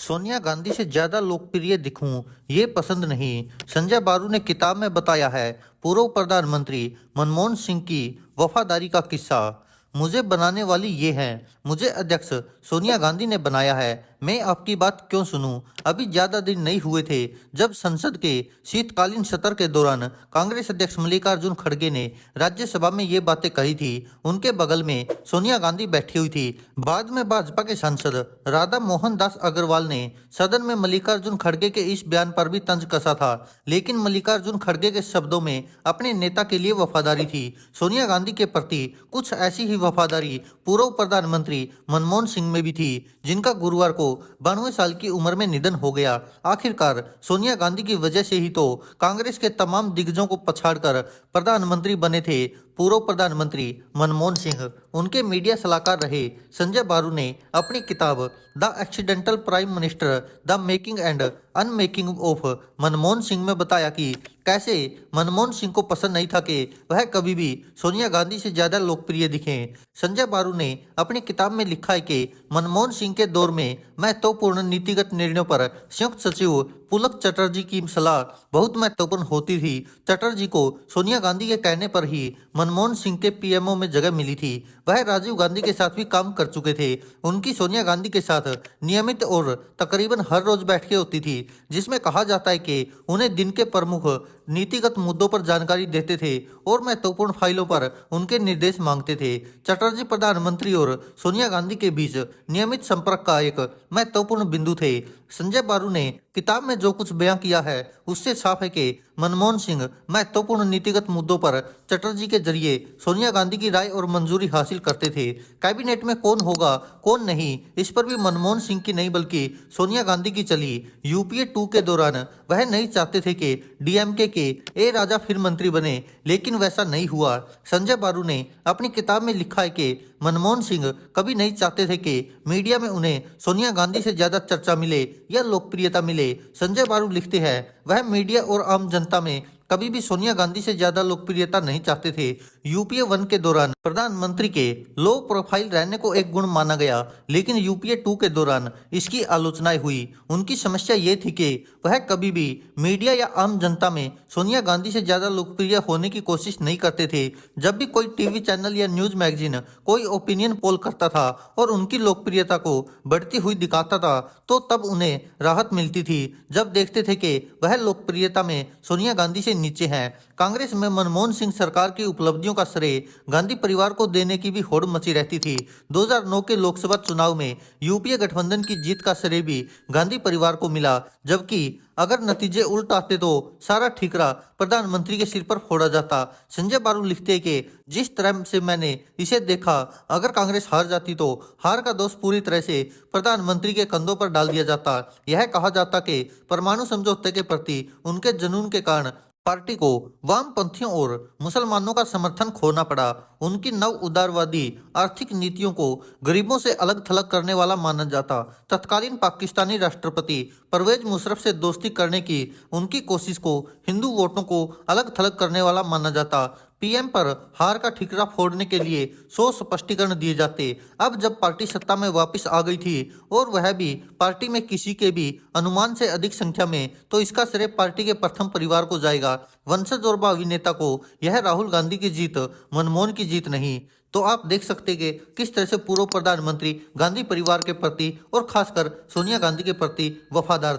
सोनिया गांधी से ज्यादा लोकप्रिय दिखूं, ये पसंद नहीं। संजय बारू ने किताब में बताया है पूर्व प्रधानमंत्री मनमोहन सिंह की वफादारी का किस्सा। मुझे बनाने वाली ये हैं, मुझे अध्यक्ष सोनिया गांधी ने बनाया है, मैं आपकी बात क्यों सुनूं। अभी ज्यादा दिन नहीं हुए थे जब संसद के शीतकालीन सत्र के दौरान कांग्रेस अध्यक्ष मल्लिकार्जुन खड़गे ने राज्यसभा में ये बातें कही थी। उनके बगल में सोनिया गांधी बैठी हुई थी। बाद में भाजपा के सांसद राधा मोहन दास अग्रवाल ने सदन में मल्लिकार्जुन खड़गे के इस बयान पर भी तंज कसा था, लेकिन मल्लिकार्जुन खड़गे के शब्दों में अपने नेता के लिए वफादारी थी। सोनिया गांधी के प्रति कुछ ऐसी ही वफादारी पूर्व प्रधानमंत्री मनमोहन सिंह में भी थी, जिनका गुरुवार को 92 साल की उम्र में निधन हो गया। आखिरकार सोनिया गांधी की वजह से ही तो कांग्रेस के तमाम दिग्गजों को पछाड़कर प्रधानमंत्री बने थे पूर्व प्रधानमंत्री मनमोहन सिंह। उनके मीडिया सलाहकार रहे संजय बारू ने अपनी किताब the accidental prime minister the making and unmaking of Manmohan Singh में बताया कि कैसे मनमोहन सिंह को पसंद नहीं था कि वह कभी भी सोनिया गांधी से ज्यादा लोकप्रिय दिखें। संजय बारू ने अपनी किताब में लिखा है कि मनमोहन सिंह के दौर में महत्वपूर्ण नीतिगत निर्णयों पर संयुक्त सचिव पुलक चटर्जी की सलाह बहुत महत्वपूर्ण होती थी। चटर्जी को सोनिया गांधी के कहने पर ही मनमोहन सिंह के पीएमओ में जगह मिली थी। वह राजीव गांधी के साथ भी काम कर चुके थे। उनकी सोनिया गांधी के साथ नियमित और तकरीबन हर रोज बैठकें होती थी, जिसमें कहा जाता है कि उन्हें दिन के प्रमुख नीतिगत मुद्दों पर जानकारी देते थे और महत्वपूर्ण फाइलों पर उनके निर्देश मांगते थे। चटर्जी प्रधानमंत्री और सोनिया गांधी के बीच नियमित संपर्क का एक महत्वपूर्ण बिंदु थे। संजय बारू ने किताब में जो कुछ बयां किया है उससे साफ है कि मनमोहन सिंह महत्वपूर्ण नीतिगत मुद्दों पर चटर्जी के जरिए सोनिया गांधी की राय और मंजूरी हासिल करते थे। कैबिनेट में कौन होगा कौन नहीं, इस पर भी मनमोहन सिंह की नहीं बल्कि सोनिया गांधी की चली। यूपीए 2 के दौरान वह नहीं चाहते थे कि डीएमके के ए राजा फिर मंत्री बने, लेकिन वैसा नहीं हुआ। संजय बारू ने अपनी किताब में लिखा है कि मनमोहन सिंह कभी नहीं चाहते थे कि मीडिया में उन्हें सोनिया गांधी से ज्यादा चर्चा मिले या लोकप्रियता मिले। संजय बारू लिखते हैं, वह मीडिया और आम जनता में कभी भी सोनिया गांधी से ज्यादा लोकप्रियता नहीं चाहते थे। यूपीए 1 के दौरान प्रधानमंत्री के लो प्रोफाइल रहने को एक गुण माना गया, लेकिन यूपीए 2 के दौरान इसकी आलोचनाएं हुई। उनकी समस्या ये थी कि वह कभी भी मीडिया या आम जनता में सोनिया गांधी से ज्यादा लोकप्रिय होने की कोशिश नहीं करते थे। जब भी कोई टीवी चैनल या न्यूज मैगजीन कोई ओपिनियन पोल करता था और उनकी लोकप्रियता को बढ़ती हुई दिखाता था, तो तब उन्हें राहत मिलती थी जब देखते थे कि वह लोकप्रियता में सोनिया गांधी से नीचे हैं। कांग्रेस में मनमोहन सिंह सरकार की उपलब्धियों का श्रेय गांधी परिवार को देने की भी होड़ मची रहती थी। 2009 के लोकसभा चुनाव में यूपीए गठबंधन की जीत का श्रेय भी गांधी परिवार को मिला, जबकि अगर नतीजे उल्ट आते तो सारा ठीकरा प्रधानमंत्री के सिर पर फोड़ा जाता। संजय बारू लिखते हैं कि जिस तरह से मैंने इसे देखा, अगर कांग्रेस हार जाती तो हार का दोष पूरी तरह से प्रधानमंत्री के कंधों पर डाल दिया जाता। यह कहा जाता कि परमाणु समझौते के प्रति उनके जुनून के कारण पार्टी को वामपंथियों और मुसलमानों का समर्थन खोना पड़ा। उनकी नव उदारवादी आर्थिक नीतियों को गरीबों से अलग थलग करने वाला माना जाता। तत्कालीन पाकिस्तानी राष्ट्रपति परवेज मुशर्रफ से दोस्ती करने की उनकी कोशिश को हिंदू वोटों को अलग थलग करने वाला माना जाता। पीएम पर हार का ठिकरा फोड़ने के लिए 100 स्पष्टीकरण दिए जाते। अब जब पार्टी सत्ता में वापस आ गई थी और वह भी पार्टी में किसी के भी अनुमान से अधिक संख्या में, तो इसका श्रेय पार्टी के प्रथम परिवार को जाएगा, वंशज और भावी नेता को। यह राहुल गांधी की जीत, मनमोहन की जीत नहीं। तो आप देख सकते कि किस तरह से पूर्व प्रधानमंत्री गांधी परिवार के प्रति और खासकर सोनिया गांधी के प्रति वफादार थे।